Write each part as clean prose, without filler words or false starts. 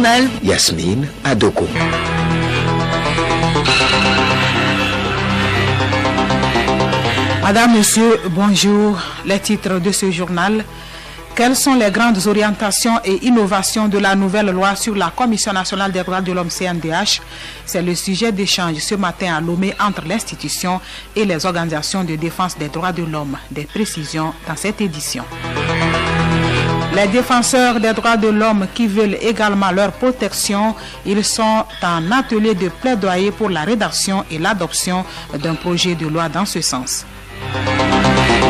journal. Yasmine Adoko. Madame, Monsieur, bonjour. Les titres de ce journal. Quelles sont les grandes orientations et innovations de la nouvelle loi sur la Commission nationale des droits de l'homme CNDH? C'est le sujet d'échange ce matin à Lomé entre l'institution et les organisations de défense des droits de l'homme. Des précisions dans cette édition. Les défenseurs des droits de l'homme qui veulent également leur protection, ils sont en atelier de plaidoyer pour la rédaction et l'adoption d'un projet de loi dans ce sens.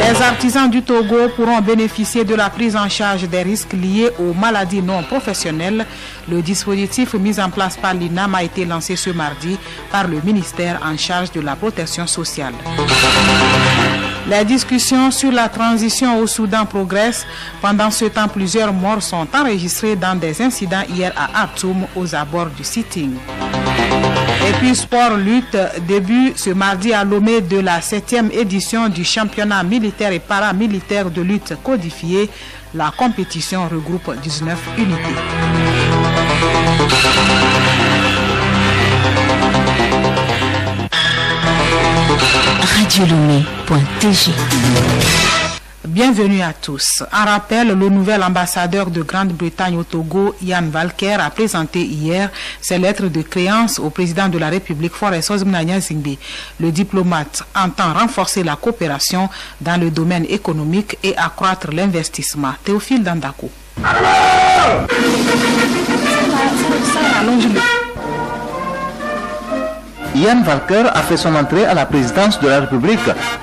Les artisans du Togo pourront bénéficier de la prise en charge des risques liés aux maladies non professionnelles. Le dispositif mis en place par l'INAM a été lancé ce mardi par le ministère en charge de la protection sociale. Les discussions sur la transition au Soudan progressent. Pendant ce temps, plusieurs morts sont enregistrés dans des incidents hier à Artoum, aux abords du sitting. Et puis sport lutte, début ce mardi à Lomé de la 7e édition du championnat militaire et paramilitaire de lutte codifié. La compétition regroupe 19 unités. Radiolomé.tg. Bienvenue à tous. En rappel, le nouvel ambassadeur de Grande-Bretagne au Togo, Ian Walker, a présenté hier ses lettres de créance au président de la République, Faure Ousmane-Gnassingbe. Le diplomate entend renforcer la coopération dans le domaine économique et accroître l'investissement. Théophile Dandako. Ian Walker a fait son entrée à la présidence de la République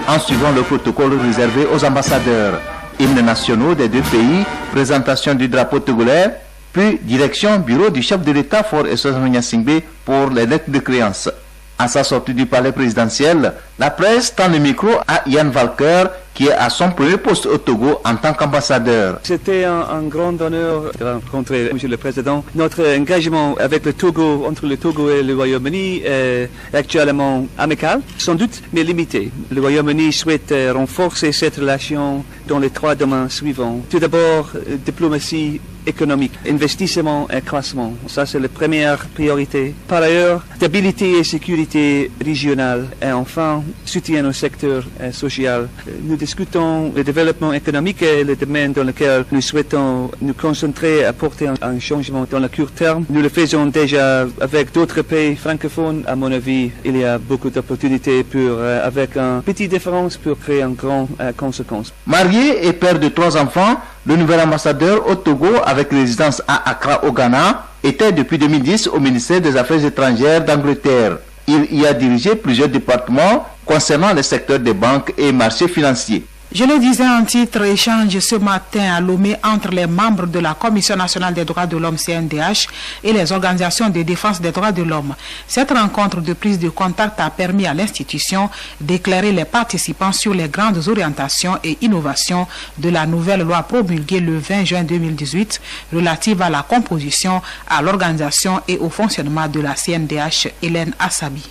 en suivant le protocole réservé aux ambassadeurs. Hymnes nationaux des deux pays, présentation du drapeau togolais, puis direction bureau du chef de l'État Faure Ousmane-Gnassingbe pour les lettres de créance. À sa sortie du palais présidentiel, la presse tend le micro à Ian Walker, qui est à son premier poste au Togo en tant qu'ambassadeur. C'était un grand honneur de rencontrer M. le Président. Notre engagement avec le Togo, entre le Togo et le Royaume-Uni, est actuellement amical, sans doute, mais limité. Le Royaume-Uni souhaite renforcer cette relation dans les trois domaines suivants. Tout d'abord, diplomatie économique, investissement et classement. Ça, c'est la première priorité. Par ailleurs, stabilité et sécurité régionale. Et enfin, soutien au secteur social. Nous discutons le développement économique et le domaine dans lequel nous souhaitons nous concentrer et apporter un changement dans le court terme. Nous le faisons déjà avec d'autres pays francophones. À mon avis, il y a beaucoup d'opportunités pour, avec une petite différence, pour créer une grande conséquence. Marié et père de 3 enfants, le nouvel ambassadeur au Togo avec résidence à Accra au Ghana était depuis 2010 au ministère des Affaires étrangères d'Angleterre. Il y a dirigé plusieurs départements concernant le secteur des banques et marchés financiers. Je le disais en titre, échange ce matin à Lomé entre les membres de la Commission nationale des droits de l'homme CNDH et les organisations de défense des droits de l'homme. Cette rencontre de prise de contact a permis à l'institution d'éclairer les participants sur les grandes orientations et innovations de la nouvelle loi promulguée le 20 juin 2018 relative à la composition, à l'organisation et au fonctionnement de la CNDH. Hélène Assabi.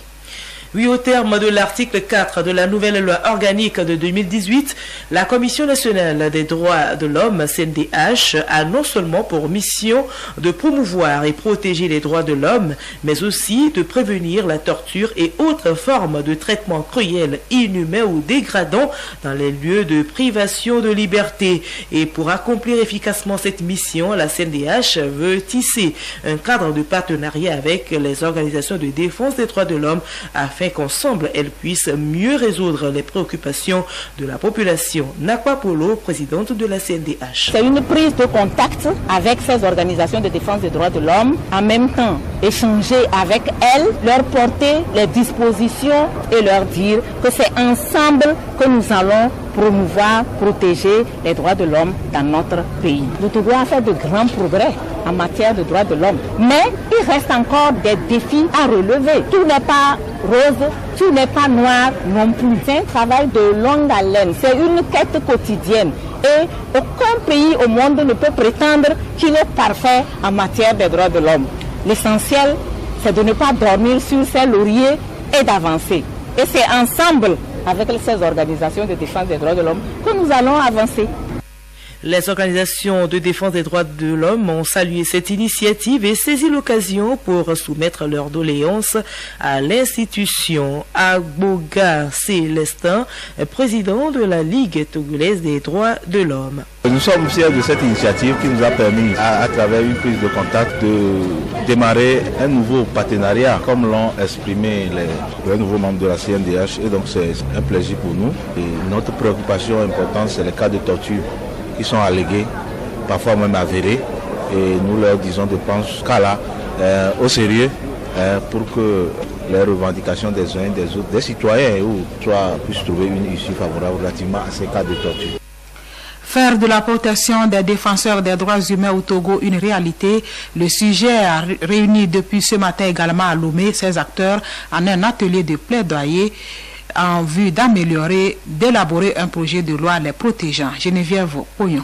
Oui, au terme de l'article 4 de la nouvelle loi organique de 2018, la Commission nationale des droits de l'homme, CNDH, a non seulement pour mission de promouvoir et protéger les droits de l'homme, mais aussi de prévenir la torture et autres formes de traitement cruel, inhumain ou dégradant dans les lieux de privation de liberté. Et pour accomplir efficacement cette mission, la CNDH veut tisser un cadre de partenariat avec les organisations de défense des droits de l'homme afin qu'ensemble elles puissent mieux résoudre les préoccupations de la population. Nakwa Polo, présidente de la CNDH. C'est une prise de contact avec ces organisations de défense des droits de l'homme, en même temps échanger avec elles, leur porter les dispositions et leur dire que c'est ensemble que nous allons promouvoir, protéger les droits de l'homme dans notre pays. Le Togo a fait de grands progrès en matière de droits de l'homme, mais il reste encore des défis à relever. Tout n'est pas rose, tout n'est pas noir non plus. C'est un travail de longue haleine, c'est une quête quotidienne et aucun pays au monde ne peut prétendre qu'il est parfait en matière des droits de l'homme. L'essentiel, c'est de ne pas dormir sur ses lauriers et d'avancer. Et c'est ensemble, avec ces organisations de défense des droits de l'homme, que nous allons avancer. Les organisations de défense des droits de l'homme ont salué cette initiative et saisi l'occasion pour soumettre leurs doléances à l'institution. Agboga Célestin, président de la Ligue togolaise des droits de l'homme. Nous sommes fiers de cette initiative qui nous a permis, à travers une prise de contact, de démarrer un nouveau partenariat, comme l'ont exprimé les nouveaux membres de la CNDH. Et donc c'est un plaisir pour nous. Et notre préoccupation importante, c'est les cas de torture qui sont allégués, parfois même avérés. Et nous leur disons de prendre ce cas-là au sérieux pour que les revendications des uns et des autres, des citoyens puissent trouver une issue favorable relativement à ces cas de torture. Faire de la protection des défenseurs des droits humains au Togo une réalité, le sujet a réuni depuis ce matin également à Lomé ses acteurs en un atelier de plaidoyer en vue d'élaborer un projet de loi les protégeant. Geneviève Poyon.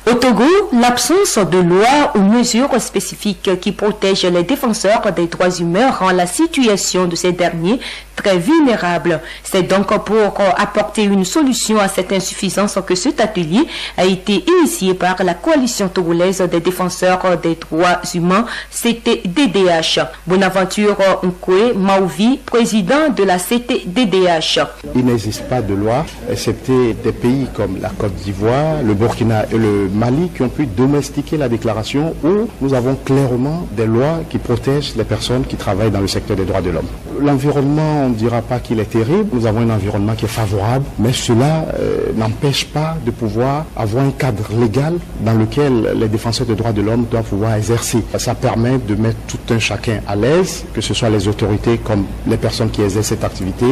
Au Togo, l'absence de loi ou mesures spécifiques qui protègent les défenseurs des droits humains rend la situation de ces derniers très vulnérable. C'est donc pour apporter une solution à cette insuffisance que cet atelier a été initié par la coalition togolaise des défenseurs des droits humains, CTDDH. Bonaventure Nkwe Maouvi, président de la CTDDH. Il n'existe pas de loi, excepté des pays comme la Côte d'Ivoire, le Burkina et le Mali qui ont pu domestiquer la déclaration où nous avons clairement des lois qui protègent les personnes qui travaillent dans le secteur des droits de l'homme. L'environnement, on ne dira pas qu'il est terrible, nous avons un environnement qui est favorable, mais cela n'empêche pas de pouvoir avoir un cadre légal dans lequel les défenseurs des droits de l'homme doivent pouvoir exercer. Ça permet de mettre tout un chacun à l'aise, que ce soit les autorités comme les personnes qui exercent cette activité,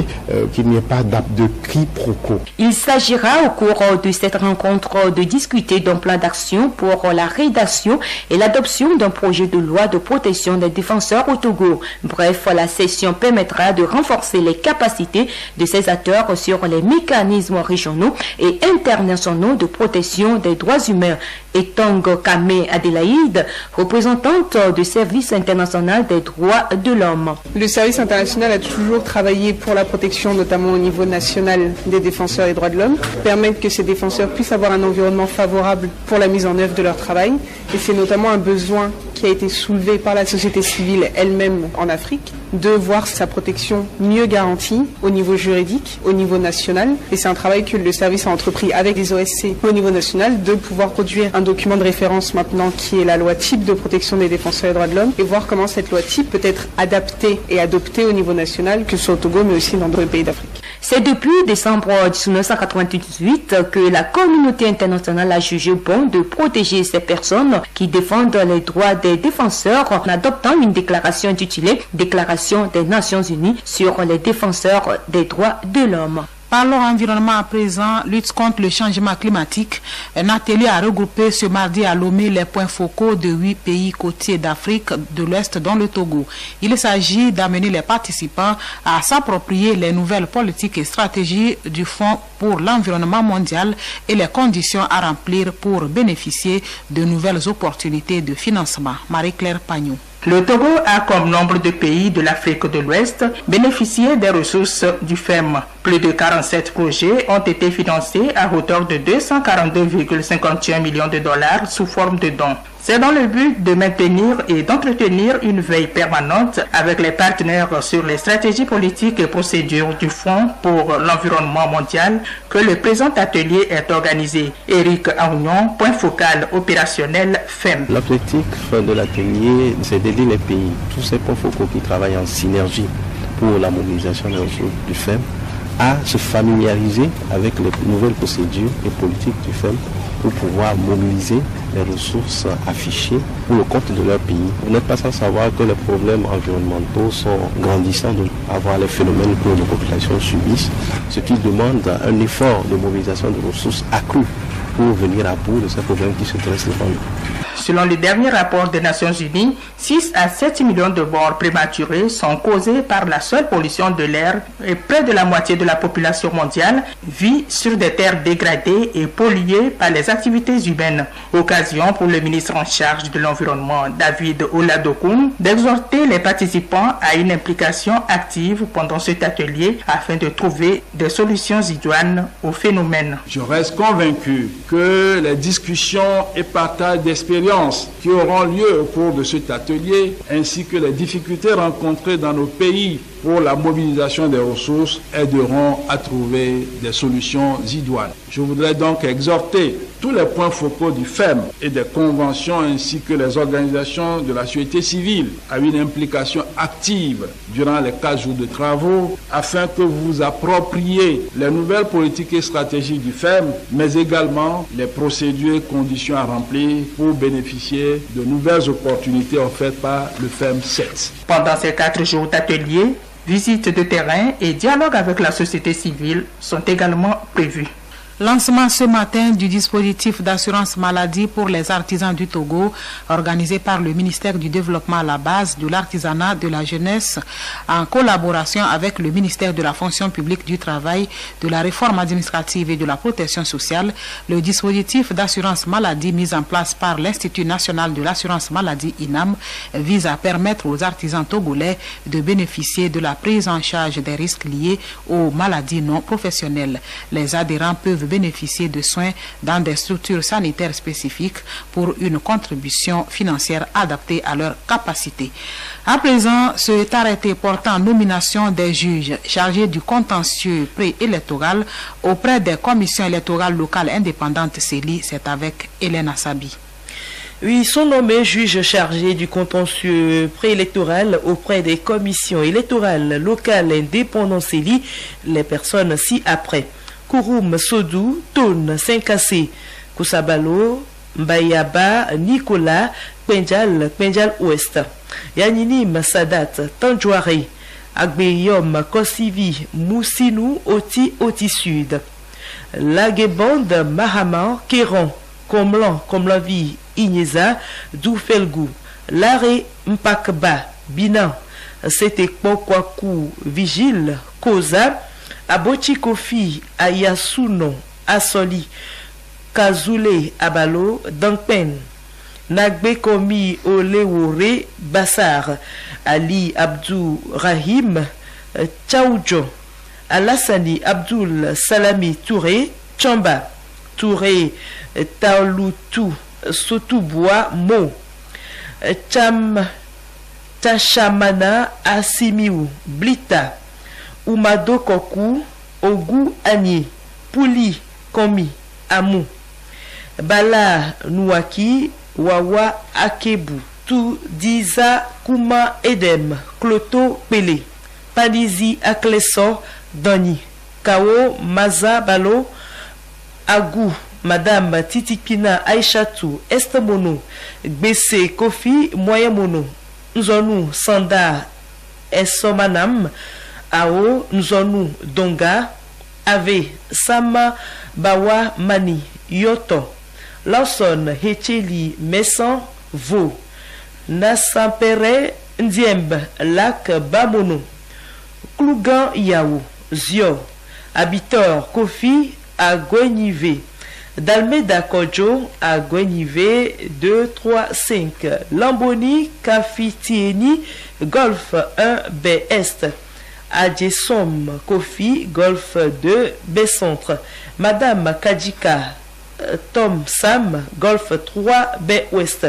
qu'il n'y ait pas de quiproquo. Il s'agira au cours de cette rencontre de discuter d'un plan d'action pour la rédaction et l'adoption d'un projet de loi de protection des défenseurs au Togo. Bref, la session permettra de renforcer les capacités de ces acteurs sur les mécanismes régionaux et internationaux de protection des droits humains. Et Tongo Kame Adélaïde, représentante du Service international des droits de l'homme. Le service international a toujours travaillé pour la protection, notamment au niveau national, des défenseurs des droits de l'homme, permettre que ces défenseurs puissent avoir un environnement favorable pour la mise en œuvre de leur travail. Et c'est notamment un besoin qui a été soulevé par la société civile elle-même en Afrique, de voir sa protection mieux garantie au niveau juridique, au niveau national. Et c'est un travail que le service a entrepris avec les OSC au niveau national, de pouvoir produire un document de référence maintenant qui est la loi type de protection des défenseurs des droits de l'homme et voir comment cette loi type peut être adaptée et adoptée au niveau national, que ce soit au Togo mais aussi dans d'autres pays d'Afrique. C'est depuis décembre 1998 que la communauté internationale a jugé bon de protéger ces personnes qui défendent les droits des défenseurs en adoptant une déclaration intitulée « Déclaration des Nations Unies sur les défenseurs des droits de l'homme ». Parlons environnement à présent, lutte contre le changement climatique. Un atelier a regroupé ce mardi à Lomé les points focaux de 8 pays côtiers d'Afrique de l'Ouest, dont le Togo. Il s'agit d'amener les participants à s'approprier les nouvelles politiques et stratégies du Fonds pour l'environnement mondial et les conditions à remplir pour bénéficier de nouvelles opportunités de financement. Marie-Claire Pagnou. Le Togo a, comme nombre de pays de l'Afrique de l'Ouest, bénéficié des ressources du FEM. Plus de 47 projets ont été financés à hauteur de 242,51 millions de dollars sous forme de dons. C'est dans le but de maintenir et d'entretenir une veille permanente avec les partenaires sur les stratégies politiques et procédures du Fonds pour l'environnement mondial que le présent atelier est organisé. Éric Aounion, point focal opérationnel FEM. L'objectif de l'atelier, c'est d'aider les pays, tous ces points focaux qui travaillent en synergie pour la mobilisation des ressources du FEM, à se familiariser avec les nouvelles procédures et politiques du FEM pour pouvoir mobiliser les ressources affichées pour le compte de leur pays. Vous n'êtes pas sans savoir que les problèmes environnementaux sont grandissants, de avoir les phénomènes que les populations subissent, ce qui demande un effort de mobilisation de ressources accrues pour venir à bout de ces problèmes qui se dressent devant nous. Selon le dernier rapport des Nations Unies, 6 à 7 millions de morts prématurées sont causées par la seule pollution de l'air et près de la moitié de la population mondiale vit sur des terres dégradées et polluées par les activités humaines. Occasion pour le ministre en charge de l'environnement, David Oladokoun, d'exhorter les participants à une implication active pendant cet atelier afin de trouver des solutions idoines au phénomène. Je reste convaincu que les discussions et partage d'expériences qui auront lieu au cours de cet atelier, ainsi que les difficultés rencontrées dans nos pays pour la mobilisation des ressources, aideront à trouver des solutions idoines. Je voudrais donc exhorter tous les points focaux du FEM et des conventions ainsi que les organisations de la société civile à une implication active durant les 4 jours de travaux afin que vous vous appropriez les nouvelles politiques et stratégies du FEM, mais également les procédures et conditions à remplir pour bénéficier de nouvelles opportunités offertes par le FEM 7. Pendant ces 4 jours d'atelier, visites de terrain et dialogue avec la société civile sont également prévus. Lancement ce matin du dispositif d'assurance maladie pour les artisans du Togo, organisé par le ministère du Développement à la base de l'artisanat de la jeunesse, en collaboration avec le ministère de la fonction publique du travail, de la réforme administrative et de la protection sociale. Le dispositif d'assurance maladie mis en place par l'Institut national de l'assurance maladie INAM vise à permettre aux artisans togolais de bénéficier de la prise en charge des risques liés aux maladies non professionnelles. Les adhérents peuvent bénéficier de soins dans des structures sanitaires spécifiques pour une contribution financière adaptée à leur capacité. À présent, cet arrêté portant nomination des juges chargés du contentieux préélectoral auprès des commissions électorales locales indépendantes CELI, c'est avec Hélène Assabi. Oui, sont nommés juges chargés du contentieux préélectoral auprès des commissions électorales locales indépendantes CELI, les personnes ci-après. Kouroum Sodou, Toun, Saint-Cassé, Koussabalo, Mbayaba, Nicolas, Pendjal Ouest, Yaninim Sadat, Tanjouare, Agbeyom, Kosivi, Moussinou, Oti Sud, Lagebande, Mahama, Kéron, Komlan, Komlavi, Igneza, Doufelgou, Laré, Mpakba, Binan, Setekpokwakou, Vigile, Koza, Aboti Kofi, Ayasuno, Asoli, Kazoule, Abalo, Dankpen, Nagbe Komi, Olewore, Bassar, Ali Abdou Rahim, Tchaoudjo, Alassani Abdul Salami Touré, Chamba, Touré, Taolutu, Sotouboua, Mo, Tachamana, Asimiou, Blita, Oumado Koku, Ogu Anye, Pouli Komi, Amou, Bala Nouaki, Wawa Akebu, Tu Diza Kuma Edem, Kloto Pele, Panizi Akleso, Doni, Kao Maza Balo, Agou, Madame Titikina Aïchatou, Estemono, Gbese Kofi, Moyemono, Nzonou Sanda, Essomanam, Ao Nzonou Donga, Ave Sama Bawa Mani, Yoto, Lawson Hecheli Messan, Vo, Nasampere Ndiembe, Lac Bamono, Klougan Yaou, Zio, Habitor Kofi, à Gwenyivé, Dalmeda Kodjo à Gwenyivé 2, 3, 5, Lamboni, Kafitieni, Golf 1, B Est, Adjesom, Kofi, Golf 2, B Centre, Madame Kadjika, Tom Sam, Golf 3, B Ouest,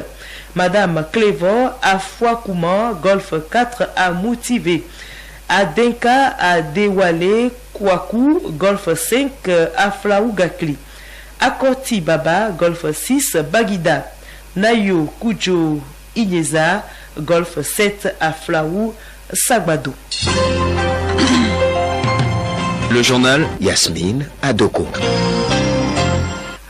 Madame Clévor, à Fouakouma, Golf 4, à Moutivé, Adenka, à Dewale, Kouakou, Golf 5, à Flaougakli, Akoti Baba, Golf 6, Bagida, Nayo, Koujo, Igneza, Golf 7, à Flaou, Sagbado. Le journal Yasmine Adoko.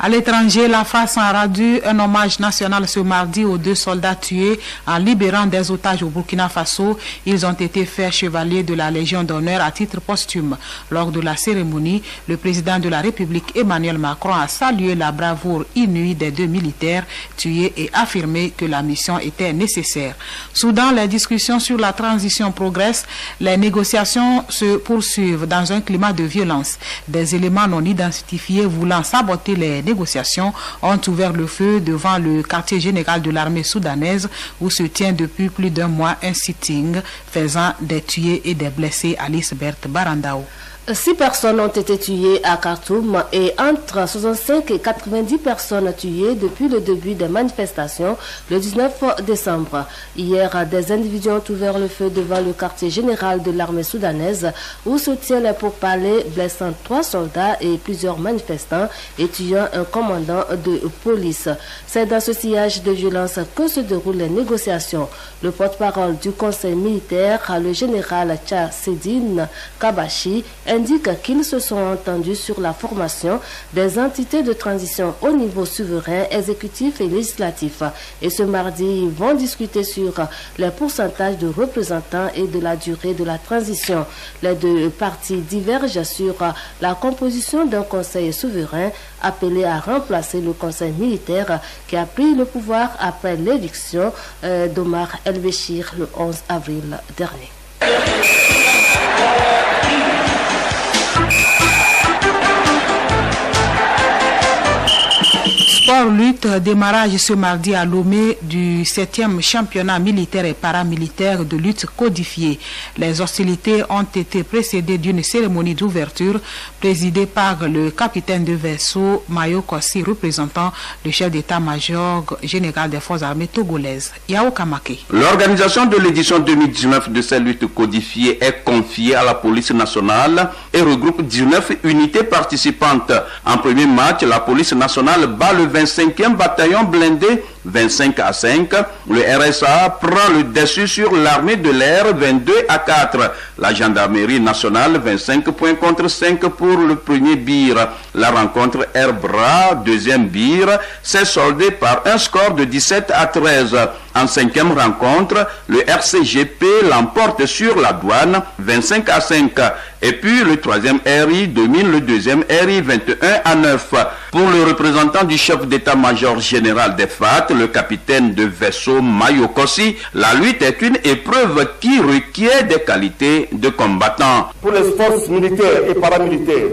À l'étranger, la France a rendu un hommage national ce mardi aux 2 soldats tués en libérant des otages au Burkina Faso. Ils ont été faits chevaliers de la Légion d'honneur à titre posthume. Lors de la cérémonie, le président de la République Emmanuel Macron a salué la bravoure inouïe des 2 militaires tués et affirmé que la mission était nécessaire. Soudan, les discussions sur la transition progressent. Les négociations se poursuivent dans un climat de violence. Des éléments non identifiés voulant saboter les négociations ont ouvert le feu devant le quartier général de l'armée soudanaise où se tient depuis plus d'1 mois un sitting faisant des tués et des blessés. Alice Berthe Barandao. 6 personnes ont été tuées à Khartoum et entre 65 et 90 personnes tuées depuis le début des manifestations le 19 décembre. Hier, des individus ont ouvert le feu devant le quartier général de l'armée soudanaise où se tient les pourparlers, blessant 3 soldats et plusieurs manifestants et tuant un commandant de police. C'est dans ce sillage de violence que se déroulent les négociations. Le porte-parole du conseil militaire, le général Tchassédine Kabashi, indique qu'ils se sont entendus sur la formation des entités de transition au niveau souverain, exécutif et législatif. Et ce mardi, ils vont discuter sur les pourcentages de représentants et de la durée de la transition. Les 2 parties divergent sur la composition d'un conseil souverain appelé à remplacer le conseil militaire qui a pris le pouvoir après l'éviction d'Omar El-Béchir le 11 avril dernier. Sport lutte, démarrage ce mardi à Lomé du 7e championnat militaire et paramilitaire de lutte codifiée. Les hostilités ont été précédées d'une cérémonie d'ouverture présidée par le capitaine de vaisseau Mayo Kossi, représentant le chef d'état-major général des forces armées togolaises, Yao Kamake. L'organisation de l'édition 2019 de ces luttes codifiées est confiée à la police nationale et regroupe 19 unités participantes. En premier match, la police nationale bat le 25e bataillon blindé 25-5. Le RSA prend le dessus sur l'armée de l'air 22-4. La gendarmerie nationale 25 points contre 5 pour le premier BIR. La rencontre Air-Bras, deuxième BIR, s'est soldée par un score de 17-13. En 5e rencontre, le RCGP l'emporte sur la douane 25-5. Et puis le 3e RI domine le 2e RI 21-9. Pour le représentant du chef d'état-major général des FAT, le capitaine de vaisseau Mayo Kossi, la lutte est une épreuve qui requiert des qualités de combattant. Pour les forces militaires et paramilitaires,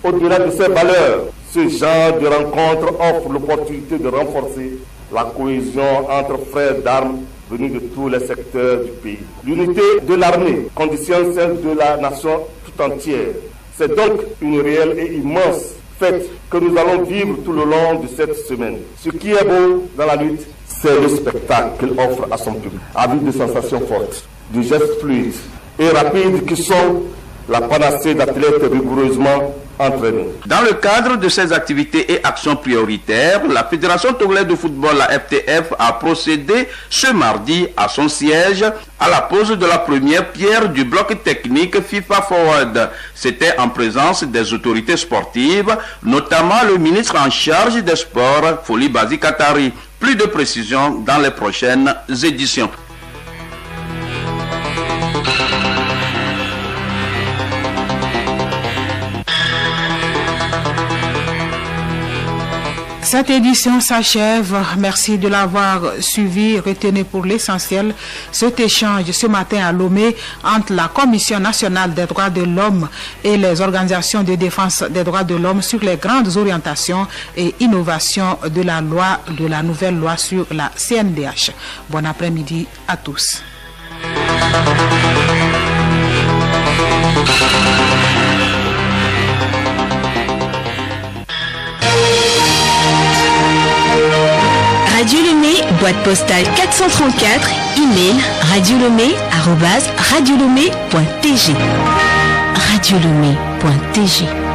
au-delà de ces valeurs, ce genre de rencontre offre l'opportunité de renforcer la cohésion entre frères d'armes venus de tous les secteurs du pays. L'unité de l'armée conditionne celle de la nation tout entière. C'est donc une réelle et immense fête que nous allons vivre tout le long de cette semaine. Ce qui est beau dans la lutte, c'est le spectacle qu'elle offre à son public, avec des sensations fortes, des gestes fluides et rapides qui sont la panacée d'athlètes rigoureusement entraînés. Dans le cadre de ces activités et actions prioritaires, la Fédération togolaise de football, la FTF, a procédé ce mardi à son siège à la pose de la première pierre du bloc technique FIFA Forward. C'était en présence des autorités sportives, notamment le ministre en charge des sports, Foli Bazi Katari. Plus de précisions dans les prochaines éditions. Cette édition s'achève. Merci de l'avoir suivi. Retenez pour l'essentiel cet échange ce matin à Lomé entre la Commission nationale des droits de l'homme et les organisations de défense des droits de l'homme sur les grandes orientations et innovations de la nouvelle loi sur la CNDH. Bon après-midi à tous. Radio Lomé, boîte postale 434, email radiolomé@radiolomé.tg. radiolomé.tg